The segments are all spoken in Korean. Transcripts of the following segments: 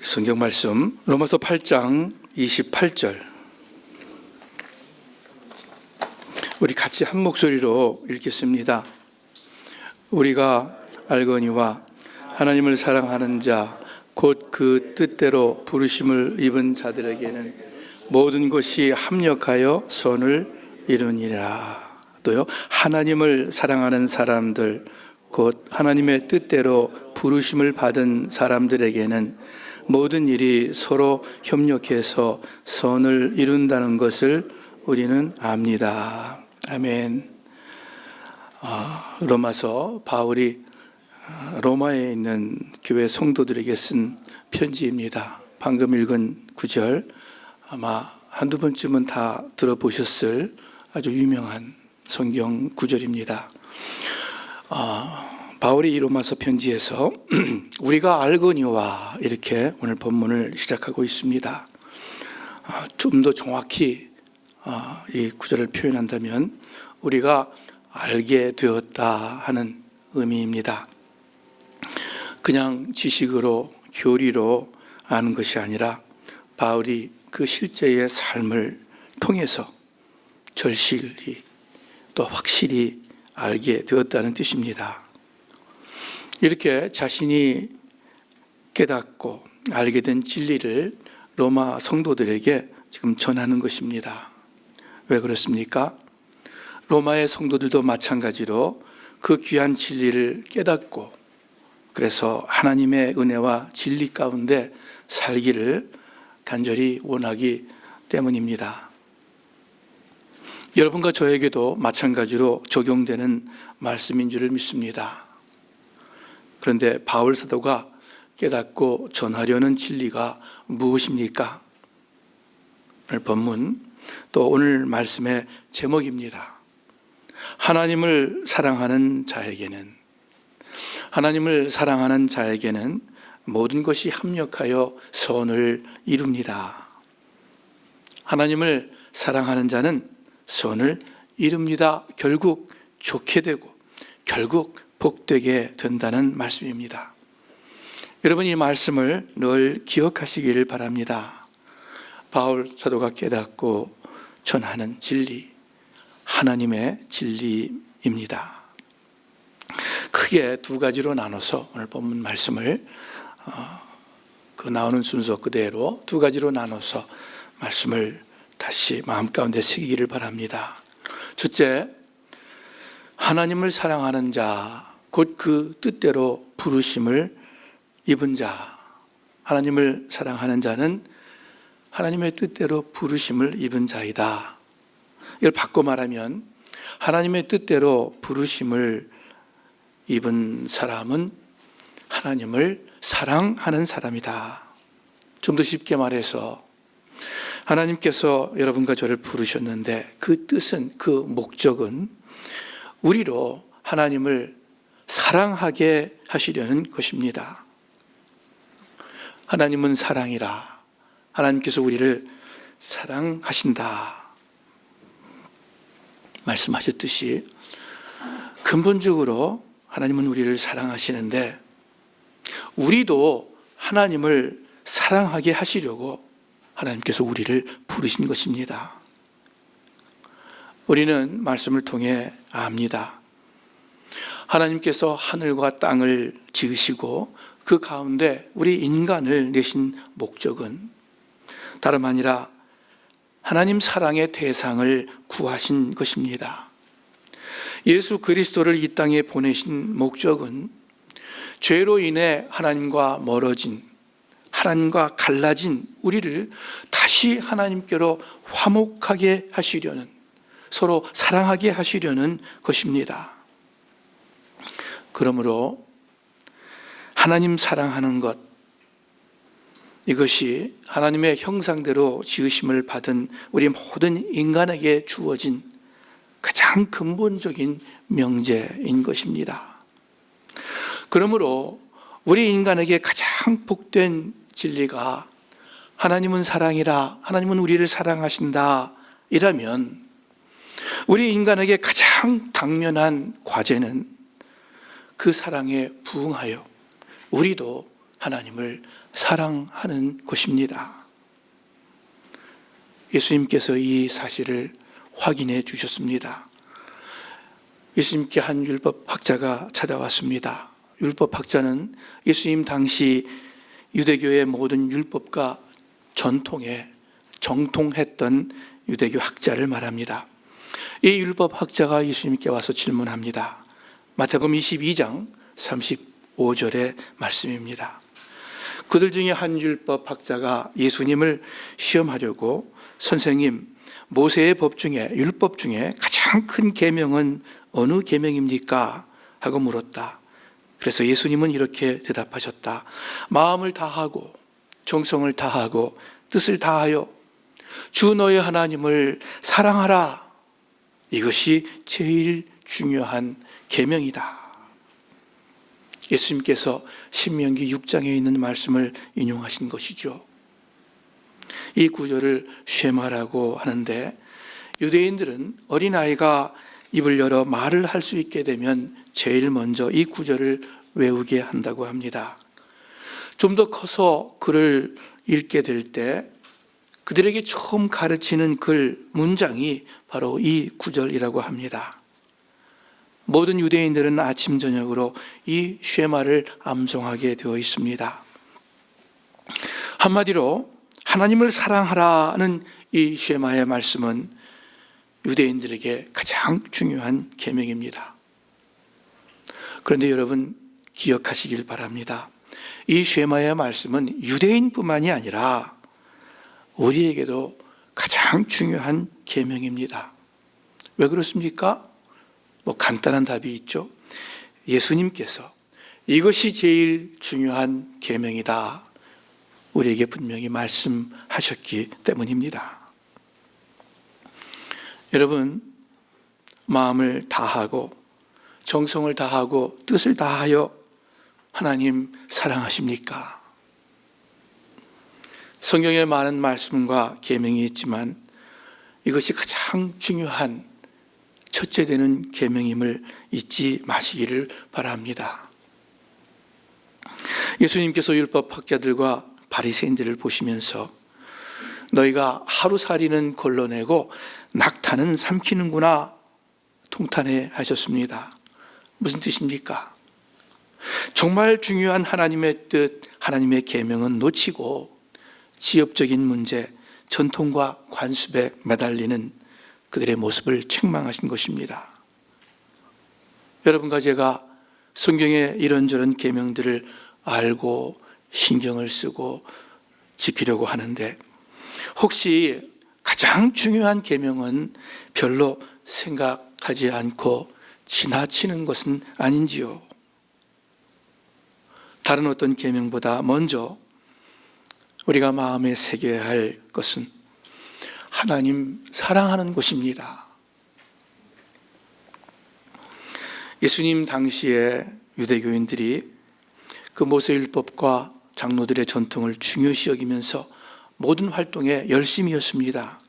성경 말씀 로마서 8장 28절, 우리 같이 한 목소리로 읽겠습니다. 우리가 알거니와 하나님을 사랑하는 자 곧 그 뜻대로 부르심을 입은 자들에게는 모든 것이 합력하여 선을 이루니라. 또요, 하나님을 사랑하는 사람들 곧 하나님의 뜻대로 부르심을 받은 사람들에게는 모든 일이 서로 협력해서 선을 이룬다는 것을 우리는 압니다. 아멘. 로마서, 바울이 로마에 있는 교회 성도들에게 쓴 편지입니다. 방금 읽은 구절 아마 한두 번쯤은 다 들어보셨을 아주 유명한 성경 구절입니다. 바울이 이 로마서 편지에서 우리가 알거니와 이렇게 오늘 본문을 시작하고 있습니다. 좀 더 정확히 이 구절을 표현한다면 우리가 알게 되었다 하는 의미입니다. 그냥 지식으로 교리로 아는 것이 아니라 바울이 그 실제의 삶을 통해서 절실히 또 확실히 알게 되었다는 뜻입니다. 이렇게 자신이 깨닫고 알게 된 진리를 로마 성도들에게 지금 전하는 것입니다. 왜 그렇습니까? 로마의 성도들도 마찬가지로 그 귀한 진리를 깨닫고 그래서 하나님의 은혜와 진리 가운데 살기를 간절히 원하기 때문입니다. 여러분과 저에게도 마찬가지로 적용되는 말씀인 줄을 믿습니다. 그런데 바울 사도가 깨닫고 전하려는 진리가 무엇입니까? 오늘 본문 또 오늘 말씀의 제목입니다. 하나님을 사랑하는 자에게는 모든 것이 합력하여 선을 이룹니다. 하나님을 사랑하는 자는 선을 이룹니다. 결국 좋게 되고 결국 복되게 된다는 말씀입니다. 여러분, 이 말씀을 늘 기억하시기를 바랍니다. 바울 사도가 깨닫고 전하는 진리, 하나님의 진리입니다. 크게 두 가지로 나눠서 오늘 본문 말씀을 그 나오는 순서 그대로 두 가지로 나눠서 말씀을 다시 마음 가운데 새기기를 바랍니다. 첫째, 하나님을 사랑하는 자, 곧 그 뜻대로 부르심을 입은 자. 하나님을 사랑하는 자는 하나님의 뜻대로 부르심을 입은 자이다. 이걸 바꿔 말하면 하나님의 뜻대로 부르심을 입은 사람은 하나님을 사랑하는 사람이다. 좀 더 쉽게 말해서 하나님께서 여러분과 저를 부르셨는데 그 뜻은, 그 목적은 우리로 하나님을 사랑하게 하시려는 것입니다. 하나님은 사랑이라. 하나님께서 우리를 사랑하신다 말씀하셨듯이 근본적으로 하나님은 우리를 사랑하시는데 우리도 하나님을 사랑하게 하시려고 하나님께서 우리를 부르신 것입니다. 우리는 말씀을 통해 압니다. 하나님께서 하늘과 땅을 지으시고 그 가운데 우리 인간을 내신 목적은 다름 아니라 하나님 사랑의 대상을 구하신 것입니다. 예수 그리스도를 이 땅에 보내신 목적은 죄로 인해 하나님과 멀어진, 하나님과 갈라진 우리를 다시 하나님께로 화목하게 하시려는, 서로 사랑하게 하시려는 것입니다. 그러므로 하나님 사랑하는 것, 이것이 하나님의 형상대로 지으심을 받은 우리 모든 인간에게 주어진 가장 근본적인 명제인 것입니다. 그러므로 우리 인간에게 가장 복된 진리가 하나님은 사랑이라, 하나님은 우리를 사랑하신다 이라면 우리 인간에게 가장 당면한 과제는 그 사랑에 부응하여 우리도 하나님을 사랑하는 것입니다. 예수님께서 이 사실을 확인해 주셨습니다. 예수님께 한 율법학자가 찾아왔습니다. 율법학자는 예수님 당시 유대교의 모든 율법과 전통에 정통했던 유대교 학자를 말합니다. 이 율법학자가 예수님께 와서 질문합니다. 마태복음 22장 35절의 말씀입니다. 그들 중에 한 율법학자가 예수님을 시험하려고 선생님, 모세의 법 중에 율법 중에 가장 큰 계명은 어느 계명입니까? 하고 물었다. 그래서 예수님은 이렇게 대답하셨다. 마음을 다하고 정성을 다하고 뜻을 다하여 주 너의 하나님을 사랑하라. 이것이 제일 중요한 계명이다. 예수님께서 신명기 6장에 있는 말씀을 인용하신 것이죠. 이 구절을 쉐마라고 하는데 유대인들은 어린아이가 입을 열어 말을 할 수 있게 되면 제일 먼저 이 구절을 외우게 한다고 합니다. 좀 더 커서 글을 읽게 될 때 그들에게 처음 가르치는 글 문장이 바로 이 구절이라고 합니다. 모든 유대인들은 아침 저녁으로 이 쉐마를 암송하게 되어 있습니다. 한마디로 하나님을 사랑하라는 이 쉐마의 말씀은 유대인들에게 가장 중요한 계명입니다. 그런데 여러분 기억하시길 바랍니다. 이 쉐마의 말씀은 유대인뿐만이 아니라 우리에게도 가장 중요한 계명입니다. 왜 그렇습니까? 간단한 답이 있죠. 예수님께서 이것이 제일 중요한 계명이다. 우리에게 분명히 말씀하셨기 때문입니다. 여러분, 마음을 다하고 정성을 다하고 뜻을 다하여 하나님 사랑하십니까? 성경에 많은 말씀과 계명이 있지만 이것이 가장 중요한 첫째 되는 계명임을 잊지 마시기를 바랍니다. 예수님께서 율법학자들과 바리새인들을 보시면서 너희가 하루살이는 걸러내고 낙타는 삼키는구나 통탄해 하셨습니다. 무슨 뜻입니까? 정말 중요한 하나님의 뜻, 하나님의 계명은 놓치고 지엽적인 문제, 전통과 관습에 매달리는 그들의 모습을 책망하신 것입니다. 여러분과 제가 성경의 이런저런 계명들을 알고 신경을 쓰고 지키려고 하는데 혹시 가장 중요한 계명은 별로 생각하지 않고 지나치는 것은 아닌지요? 다른 어떤 계명보다 먼저 우리가 마음에 새겨야 할 것은 하나님 사랑하는 것입니다. 예수님 당시에 유대교인들이 그 모세율법과 장로들의 전통을 중요시 여기면서 모든 활동에 열심이었습니다.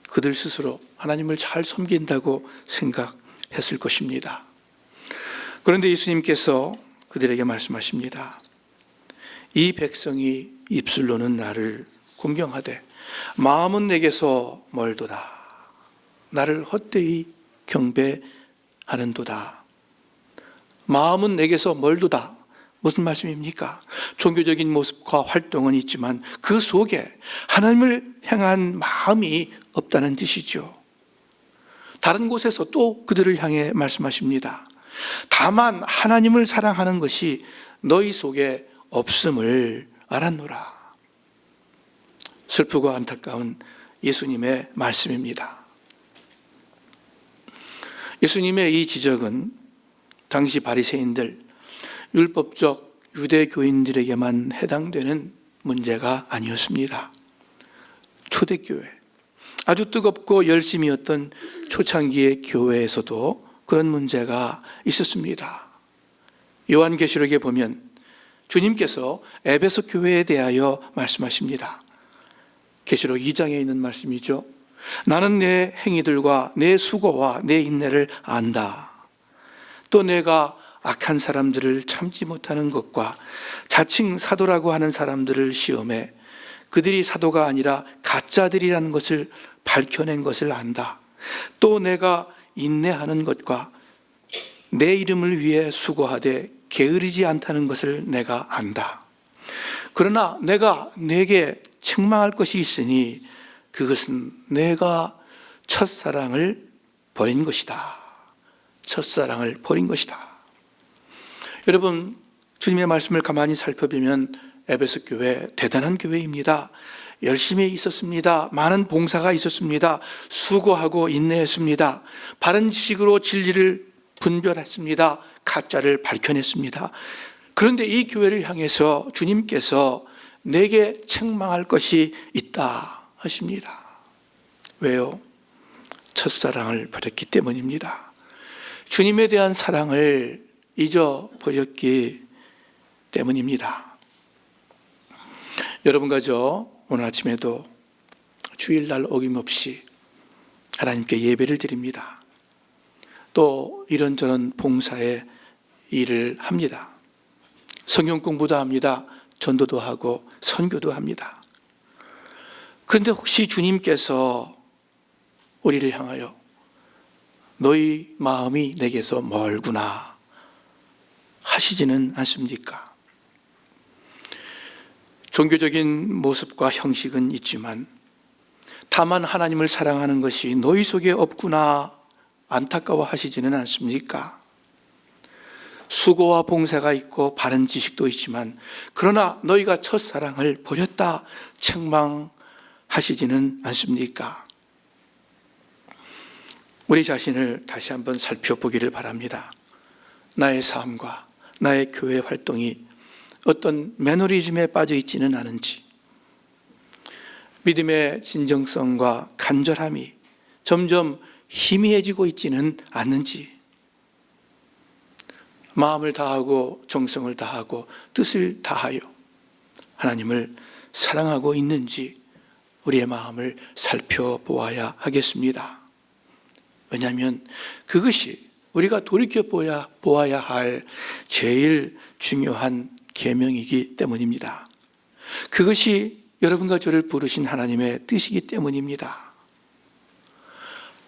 그들 스스로 하나님을 잘 섬긴다고 생각했을 것입니다. 그런데 예수님께서 그들에게 말씀하십니다. 이 백성이 입술로는 나를 공경하되 마음은 내게서 멀도다. 나를 헛되이 경배하는도다. 마음은 내게서 멀도다. 무슨 말씀입니까? 종교적인 모습과 활동은 있지만 그 속에 하나님을 향한 마음이 없다는 뜻이죠. 다른 곳에서 또 그들을 향해 말씀하십니다. 다만 하나님을 사랑하는 것이 너희 속에 없음을 알았노라. 슬프고 안타까운 예수님의 말씀입니다. 예수님의 이 지적은 당시 바리새인들, 율법적 유대교인들에게만 해당되는 문제가 아니었습니다. 초대교회, 아주 뜨겁고 열심이었던 초창기의 교회에서도 그런 문제가 있었습니다. 요한계시록에 보면 주님께서 에베소 교회에 대하여 말씀하십니다. 계시록 2장에 있는 말씀이죠. 나는 내 행위들과 내 수고와 내 인내를 안다. 또 내가 악한 사람들을 참지 못하는 것과 자칭 사도라고 하는 사람들을 시험해 그들이 사도가 아니라 가짜들이라는 것을 밝혀낸 것을 안다. 또 내가 인내하는 것과 내 이름을 위해 수고하되 게으르지 않다는 것을 내가 안다. 그러나 내가 내게 책망할 것이 있으니 그것은 내가 첫사랑을 버린 것이다. 첫사랑을 버린 것이다. 여러분, 주님의 말씀을 가만히 살펴보면 에베소 교회 대단한 교회입니다. 열심히 있었습니다. 많은 봉사가 있었습니다. 수고하고 인내했습니다. 바른 지식으로 진리를 분별했습니다. 가짜를 밝혀냈습니다. 그런데 이 교회를 향해서 주님께서 내게 책망할 것이 있다 하십니다. 왜요? 첫사랑을 버렸기 때문입니다. 주님에 대한 사랑을 잊어버렸기 때문입니다. 여러분과 저 오늘 아침에도 주일날 어김없이 하나님께 예배를 드립니다. 또 이런저런 봉사의 일을 합니다. 성경 공부도 합니다. 전도도 하고 선교도 합니다. 그런데 혹시 주님께서 우리를 향하여 너희 마음이 내게서 멀구나 하시지는 않습니까? 종교적인 모습과 형식은 있지만 다만 하나님을 사랑하는 것이 너희 속에 없구나 안타까워 하시지는 않습니까? 수고와 봉사가 있고 바른 지식도 있지만 그러나 너희가 첫사랑을 버렸다 책망하시지는 않습니까? 우리 자신을 다시 한번 살펴보기를 바랍니다. 나의 삶과 나의 교회 활동이 어떤 매너리즘에 빠져 있지는 않은지, 믿음의 진정성과 간절함이 점점 희미해지고 있지는 않는지, 마음을 다하고 정성을 다하고 뜻을 다하여 하나님을 사랑하고 있는지 우리의 마음을 살펴보아야 하겠습니다. 왜냐하면 그것이 우리가 돌이켜 보아야 할 제일 중요한 계명이기 때문입니다. 그것이 여러분과 저를 부르신 하나님의 뜻이기 때문입니다.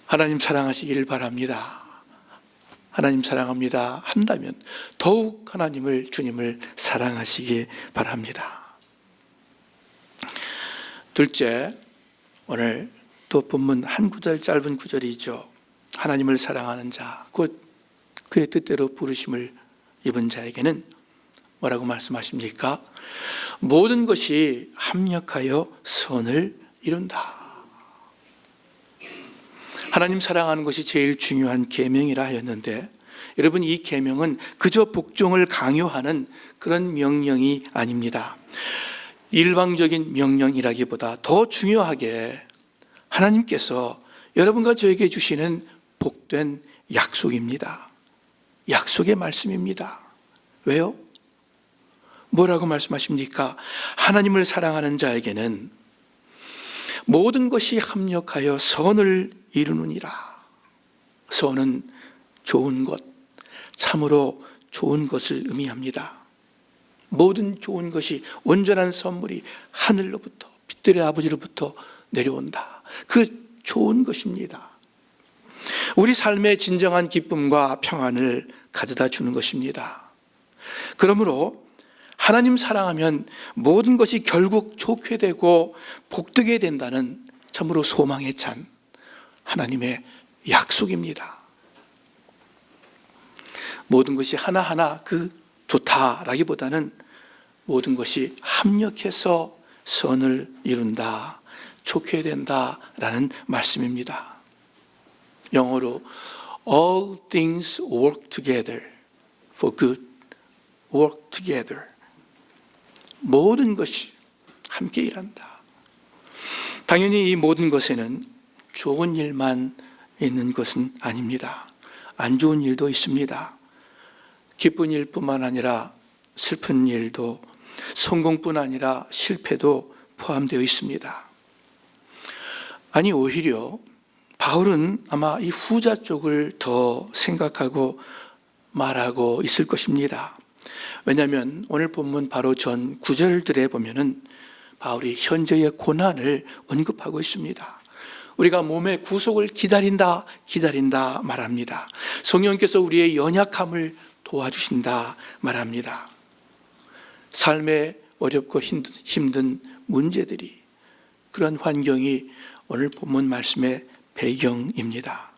하나님 사랑하시기를 바랍니다. 하나님 사랑합니다 한다면 더욱 하나님을, 주님을 사랑하시기 바랍니다. 둘째, 오늘 또 본문 한 구절, 짧은 구절이죠. 하나님을 사랑하는 자, 곧 그의 뜻대로 부르심을 입은 자에게는 뭐라고 말씀하십니까? 모든 것이 합력하여 선을 이룬다. 하나님 사랑하는 것이 제일 중요한 계명이라 하였는데, 여러분, 이 계명은 그저 복종을 강요하는 그런 명령이 아닙니다. 일방적인 명령이라기보다 더 중요하게 하나님께서 여러분과 저에게 주시는 복된 약속입니다. 약속의 말씀입니다. 왜요? 뭐라고 말씀하십니까? 하나님을 사랑하는 자에게는 모든 것이 합력하여 선을 이루느니라. 선은 좋은 것, 참으로 좋은 것을 의미합니다. 모든 좋은 것이, 온전한 선물이 하늘로부터, 빛들의 아버지로부터 내려온다. 그 좋은 것입니다. 우리 삶의 진정한 기쁨과 평안을 가져다 주는 것입니다. 그러므로 하나님 사랑하면 모든 것이 결국 좋게 되고 복되게 된다는 참으로 소망에 찬 하나님의 약속입니다. 모든 것이 하나하나 그 좋다라기보다는 모든 것이 합력해서 선을 이룬다, 좋게 된다라는 말씀입니다. 영어로 All things work together for good, work together. 모든 것이 함께 일한다. 당연히 이 모든 것에는 좋은 일만 있는 것은 아닙니다. 안 좋은 일도 있습니다. 기쁜 일뿐만 아니라 슬픈 일도, 성공뿐 아니라 실패도 포함되어 있습니다. 아니, 오히려 바울은 아마 이 후자 쪽을 더 생각하고 말하고 있을 것입니다. 왜냐하면 오늘 본문 바로 전 구절들에 보면은 바울이 현재의 고난을 언급하고 있습니다. 우리가 몸의 구속을 기다린다 말합니다. 성령께서 우리의 연약함을 도와주신다 말합니다. 삶의 어렵고 힘든 문제들이, 그런 환경이 오늘 본문 말씀의 배경입니다.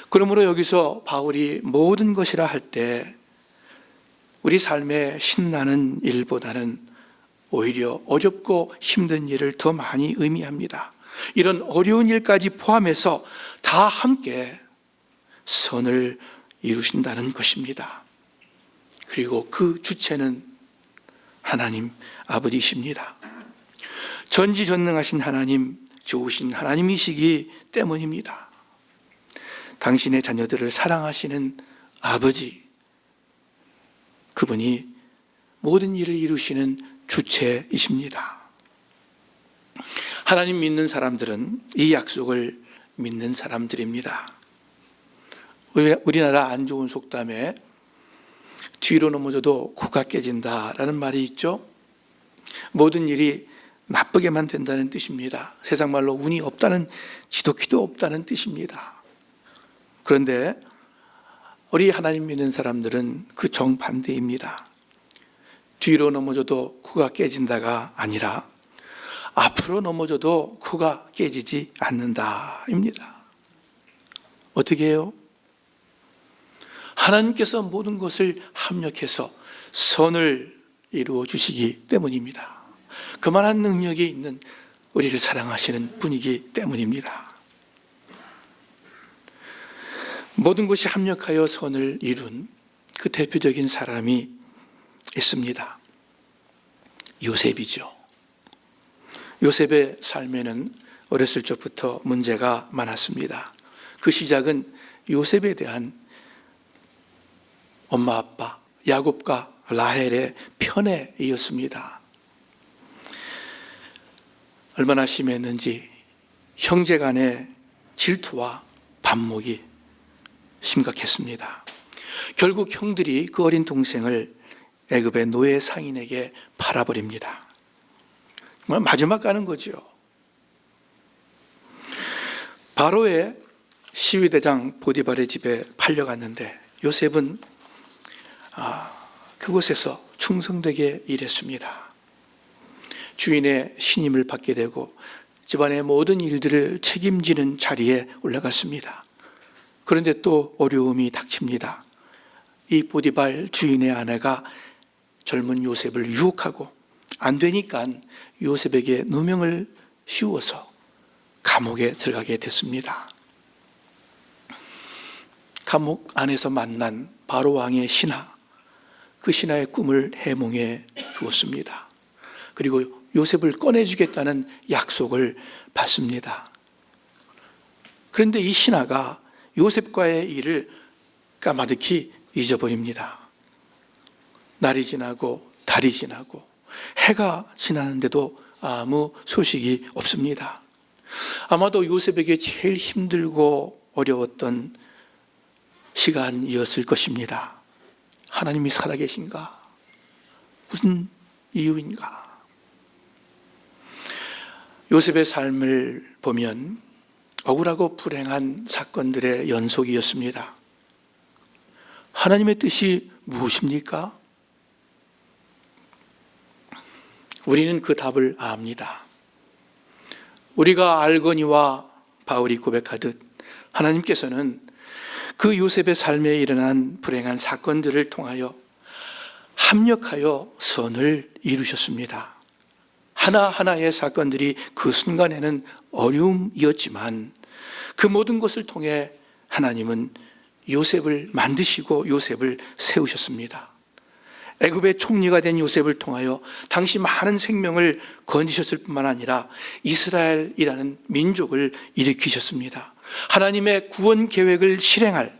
그러므로 여기서 바울이 모든 것이라 할 때 우리 삶에 신나는 일보다는 오히려 어렵고 힘든 일을 더 많이 의미합니다. 이런 어려운 일까지 포함해서 다 함께 선을 이루신다는 것입니다. 그리고 그 주체는 하나님 아버지십니다. 전지전능하신 하나님, 좋으신 하나님이시기 때문입니다. 당신의 자녀들을 사랑하시는 아버지, 그분이 모든 일을 이루시는 주체이십니다. 하나님 믿는 사람들은 이 약속을 믿는 사람들입니다. 우리나라 안 좋은 속담에 뒤로 넘어져도 코가 깨진다라는 말이 있죠. 모든 일이 나쁘게만 된다는 뜻입니다. 세상 말로 운이 없다는, 지독히도 없다는 뜻입니다. 그런데 우리 하나님 믿는 사람들은 그 정반대입니다. 뒤로 넘어져도 코가 깨진다가 아니라 앞으로 넘어져도 코가 깨지지 않는다입니다. 어떻게 해요? 하나님께서 모든 것을 합력해서 선을 이루어 주시기 때문입니다. 그만한 능력이 있는 우리를 사랑하시는 분이기 때문입니다. 모든 것이 합력하여 선을 이룬 그 대표적인 사람이 있습니다. 요셉이죠. 요셉의 삶에는 어렸을 적부터 문제가 많았습니다. 그 시작은 요셉에 대한 엄마 아빠 야곱과 라헬의 편애이었습니다. 얼마나 심했는지 형제 간의 질투와 반목이 심각했습니다. 결국 형들이 그 어린 동생을 애굽의 노예 상인에게 팔아버립니다. 정말 마지막 가는 거죠. 바로의 시위대장 보디발의 집에 팔려갔는데 요셉은 그곳에서 충성되게 일했습니다. 주인의 신임을 받게 되고 집안의 모든 일들을 책임지는 자리에 올라갔습니다. 그런데 또 어려움이 닥칩니다. 이 보디발 주인의 아내가 젊은 요셉을 유혹하고 안 되니까 요셉에게 누명을 씌워서 감옥에 들어가게 됐습니다. 감옥 안에서 만난 바로 왕의 신하, 그 신하의 꿈을 해몽해 주었습니다. 그리고 요셉을 꺼내주겠다는 약속을 받습니다. 그런데 이 신하가 요셉과의 일을 까마득히 잊어버립니다. 날이 지나고 달이 지나고 해가 지나는데도 아무 소식이 없습니다. 아마도 요셉에게 제일 힘들고 어려웠던 시간이었을 것입니다. 하나님이 살아계신가? 무슨 이유인가? 요셉의 삶을 보면 억울하고 불행한 사건들의 연속이었습니다. 하나님의 뜻이 무엇입니까? 우리는 그 답을 압니다. 우리가 알거니와 바울이 고백하듯 하나님께서는 그 요셉의 삶에 일어난 불행한 사건들을 통하여 합력하여 선을 이루셨습니다. 하나하나의 사건들이 그 순간에는 어려움이었지만 그 모든 것을 통해 하나님은 요셉을 만드시고 요셉을 세우셨습니다. 애굽의 총리가 된 요셉을 통하여 당시 많은 생명을 건지셨을 뿐만 아니라 이스라엘이라는 민족을 일으키셨습니다. 하나님의 구원 계획을 실행할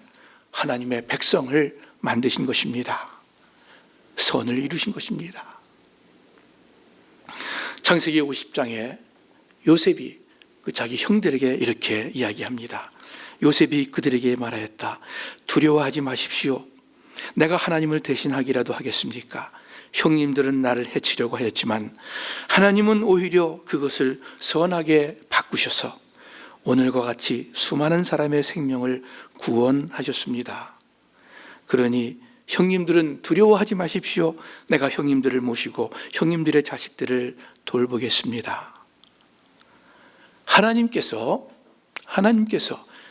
하나님의 백성을 만드신 것입니다. 선을 이루신 것입니다. 창세기 50장에 요셉이 자기 형들에게 이렇게 이야기합니다. 요셉이 그들에게 말하였다. 두려워하지 마십시오. 내가 하나님을 대신하기라도 하겠습니까? 형님들은 나를 해치려고 하였지만 하나님은 오히려 그것을 선하게 바꾸셔서 오늘과 같이 수많은 사람의 생명을 구원하셨습니다. 그러니 형님들은 두려워하지 마십시오. 내가 형님들을 모시고 형님들의 자식들을 돌보겠습니다. 하나님께서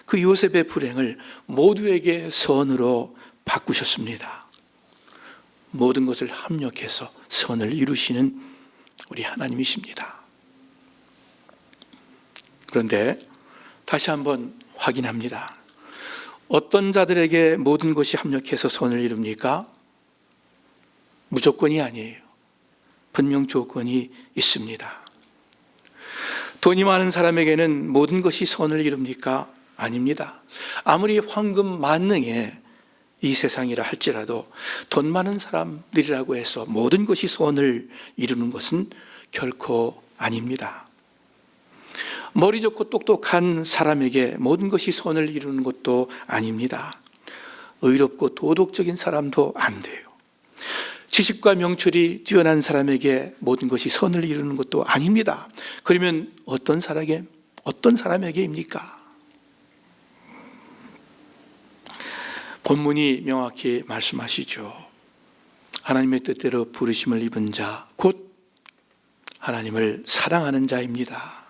그 요셉의 불행을 모두에게 선으로 바꾸셨습니다. 모든 것을 합력해서 선을 이루시는 우리 하나님이십니다. 그런데 다시 한번 확인합니다. 어떤 자들에게 모든 것이 합력해서 선을 이룹니까? 무조건이 아니에요. 분명 조건이 있습니다. 돈이 많은 사람에게는 모든 것이 선을 이룹니까? 아닙니다. 아무리 황금 만능의 이 세상이라 할지라도 돈 많은 사람들이라고 해서 모든 것이 선을 이루는 것은 결코 아닙니다. 머리 좋고 똑똑한 사람에게 모든 것이 선을 이루는 것도 아닙니다. 의롭고 도덕적인 사람도 안 돼요. 지식과 명철이 뛰어난 사람에게 모든 것이 선을 이루는 것도 아닙니다. 그러면 어떤 사람에게입니까? 본문이 명확히 말씀하시죠. 하나님의 뜻대로 부르심을 입은 자, 곧 하나님을 사랑하는 자입니다.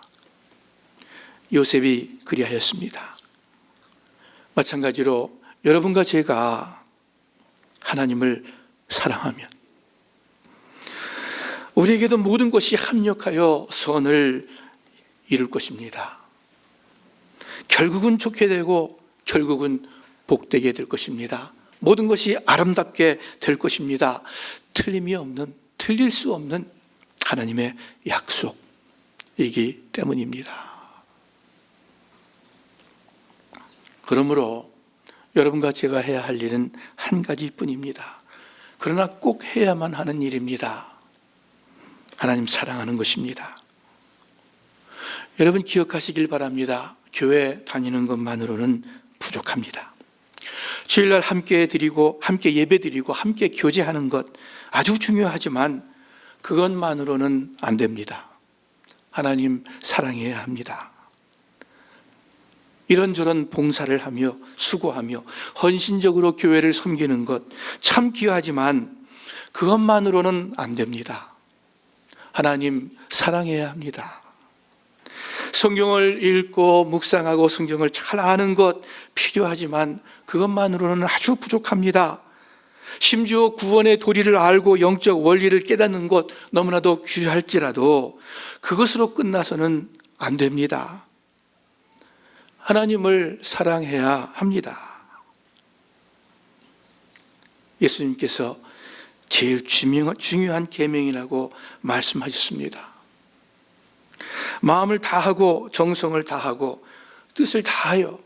요셉이 그리하였습니다. 마찬가지로 여러분과 제가 하나님을 사랑하면 우리에게도 모든 것이 합력하여 선을 이룰 것입니다. 결국은 좋게 되고 결국은 복되게 될 것입니다. 모든 것이 아름답게 될 것입니다. 틀릴 수 없는 하나님의 약속이기 때문입니다. 그러므로 여러분과 제가 해야 할 일은 한 가지뿐입니다. 그러나 꼭 해야만 하는 일입니다. 하나님 사랑하는 것입니다. 여러분 기억하시길 바랍니다. 교회 다니는 것만으로는 부족합니다. 주일날 함께 드리고 함께 예배드리고 함께 교제하는 것 아주 중요하지만 그것만으로는 안 됩니다. 하나님 사랑해야 합니다. 이런저런 봉사를 하며 수고하며 헌신적으로 교회를 섬기는 것 참 귀하지만 그것만으로는 안 됩니다. 하나님 사랑해야 합니다. 성경을 읽고 묵상하고 성경을 잘 아는 것 필요하지만 그것만으로는 아주 부족합니다. 심지어 구원의 도리를 알고 영적 원리를 깨닫는 것 너무나도 귀할지라도 그것으로 끝나서는 안 됩니다. 하나님을 사랑해야 합니다. 예수님께서 제일 중요한 계명이라고 말씀하셨습니다. 마음을 다하고 정성을 다하고 뜻을 다하여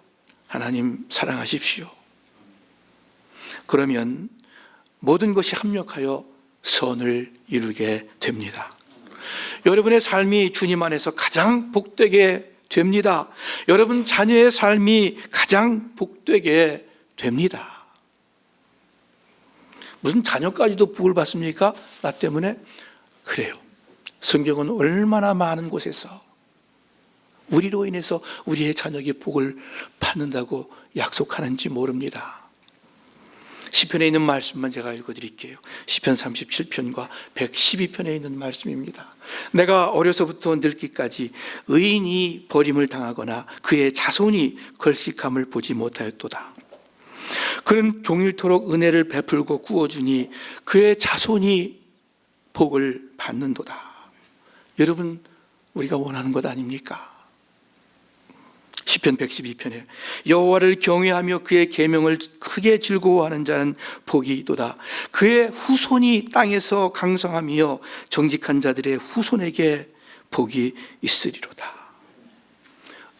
하나님 사랑하십시오. 그러면 모든 것이 합력하여 선을 이루게 됩니다. 여러분의 삶이 주님 안에서 가장 복되게 됩니다. 여러분 자녀의 삶이 가장 복되게 됩니다. 무슨 자녀까지도 복을 받습니까? 나 때문에? 그래요. 성경은 얼마나 많은 곳에서 우리로 인해서 우리의 자녀에게 복을 받는다고 약속하는지 모릅니다. 시편에 있는 말씀만 제가 읽어드릴게요. 시편 37편과 112편에 있는 말씀입니다. 내가 어려서부터 늙기까지 의인이 버림을 당하거나 그의 자손이 걸식함을 보지 못하였도다. 그는 종일토록 은혜를 베풀고 구워주니 그의 자손이 복을 받는도다. 여러분 우리가 원하는 것 아닙니까? 시편 112편에 여호와를 경외하며 그의 계명을 크게 즐거워하는 자는 복이 있도다. 그의 후손이 땅에서 강성하며 정직한 자들의 후손에게 복이 있으리로다.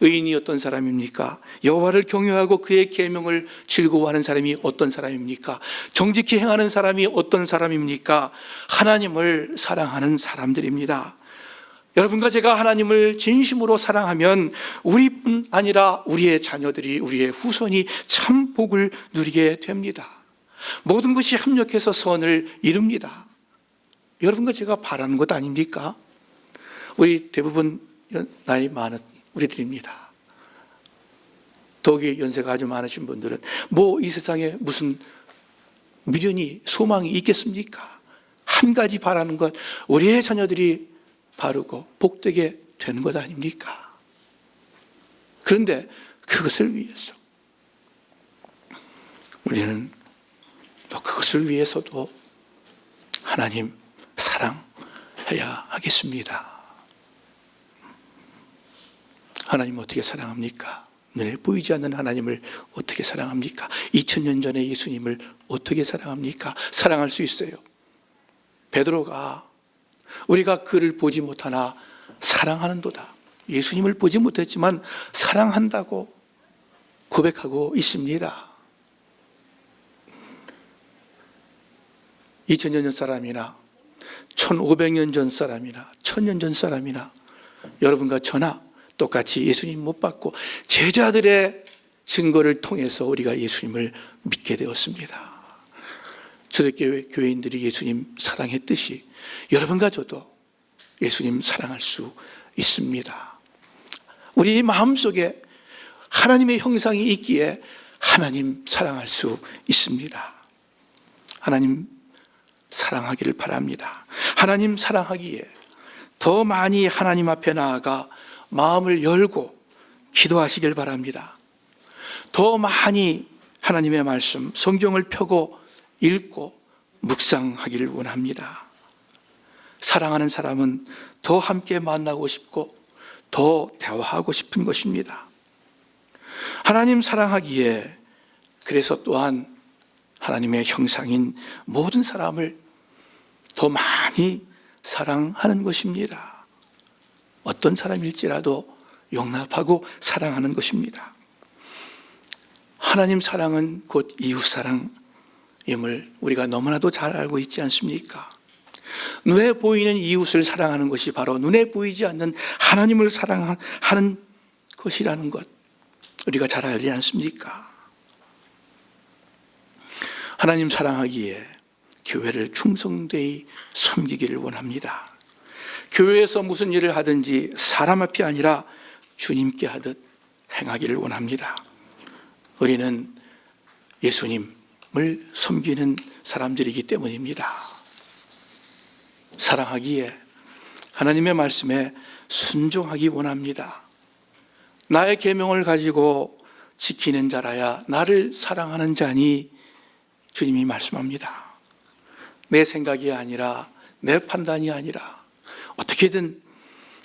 의인이 어떤 사람입니까? 여호와를 경외하고 그의 계명을 즐거워하는 사람이 어떤 사람입니까? 정직히 행하는 사람이 어떤 사람입니까? 하나님을 사랑하는 사람들입니다. 여러분과 제가 하나님을 진심으로 사랑하면 우리뿐 아니라 우리의 자녀들이, 우리의 후손이 참 복을 누리게 됩니다. 모든 것이 합력해서 선을 이룹니다. 여러분과 제가 바라는 것 아닙니까? 우리 대부분 나이 많은 우리들입니다. 더욱이 연세가 아주 많으신 분들은 뭐 이 세상에 무슨 미련이 소망이 있겠습니까? 한 가지 바라는 것, 우리의 자녀들이 바르고 복되게 되는 것 아닙니까? 그런데 그것을 위해서 우리는 또 그것을 위해서도 하나님 사랑해야 하겠습니다. 하나님 어떻게 사랑합니까? 눈에 보이지 않는 하나님을 어떻게 사랑합니까? 2000년 전에 예수님을 어떻게 사랑합니까? 사랑할 수 있어요. 베드로가 우리가 그를 보지 못하나 사랑하는도다. 예수님을 보지 못했지만 사랑한다고 고백하고 있습니다. 2000년 전 사람이나 1500년 전 사람이나 1000년 전 사람이나 여러분과 저나 똑같이 예수님 못 받고 제자들의 증거를 통해서 우리가 예수님을 믿게 되었습니다. 초대교회 교회인들이 예수님 사랑했듯이 여러분과 저도 예수님 사랑할 수 있습니다. 우리 마음속에 하나님의 형상이 있기에 하나님 사랑할 수 있습니다. 하나님 사랑하기를 바랍니다. 하나님 사랑하기에 더 많이 하나님 앞에 나아가 마음을 열고 기도하시길 바랍니다. 더 많이 하나님의 말씀, 성경을 펴고 읽고 묵상하기를 원합니다. 사랑하는 사람은 더 함께 만나고 싶고 더 대화하고 싶은 것입니다. 하나님 사랑하기에 그래서 또한 하나님의 형상인 모든 사람을 더 많이 사랑하는 것입니다. 어떤 사람일지라도 용납하고 사랑하는 것입니다. 하나님 사랑은 곧 이웃 사랑임을 우리가 너무나도 잘 알고 있지 않습니까? 눈에 보이는 이웃을 사랑하는 것이 바로 눈에 보이지 않는 하나님을 사랑하는 것이라는 것 우리가 잘 알지 않습니까? 하나님 사랑하기에 교회를 충성되이 섬기기를 원합니다. 교회에서 무슨 일을 하든지 사람 앞이 아니라 주님께 하듯 행하기를 원합니다. 우리는 예수님을 섬기는 사람들이기 때문입니다. 사랑하기에 하나님의 말씀에 순종하기 원합니다. 나의 계명을 가지고 지키는 자라야 나를 사랑하는 자니 주님이 말씀합니다. 내 생각이 아니라 내 판단이 아니라 어떻게든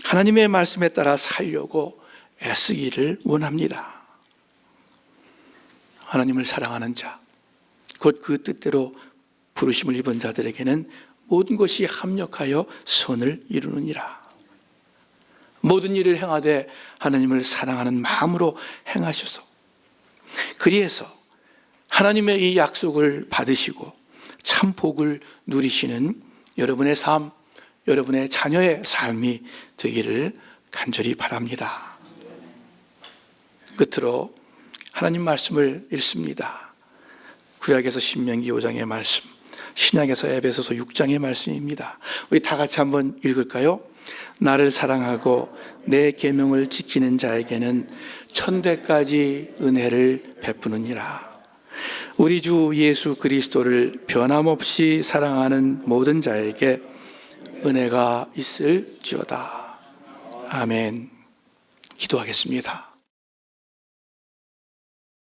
하나님의 말씀에 따라 살려고 애쓰기를 원합니다. 하나님을 사랑하는 자, 곧 그 뜻대로 부르심을 입은 자들에게는 모든 것이 합력하여 선을 이루느니라. 모든 일을 행하되 하나님을 사랑하는 마음으로 행하셔서 그리해서 하나님의 이 약속을 받으시고 참 복을 누리시는 여러분의 삶, 여러분의 자녀의 삶이 되기를 간절히 바랍니다. 끝으로 하나님 말씀을 읽습니다. 구약에서 신명기 5장의 말씀, 신약에서 에베소서 6장의 말씀입니다. 우리 다 같이 한번 읽을까요? 나를 사랑하고 내 계명을 지키는 자에게는 천대까지 은혜를 베푸느니라. 우리 주 예수 그리스도를 변함없이 사랑하는 모든 자에게 은혜가 있을지어다. 아멘. 기도하겠습니다.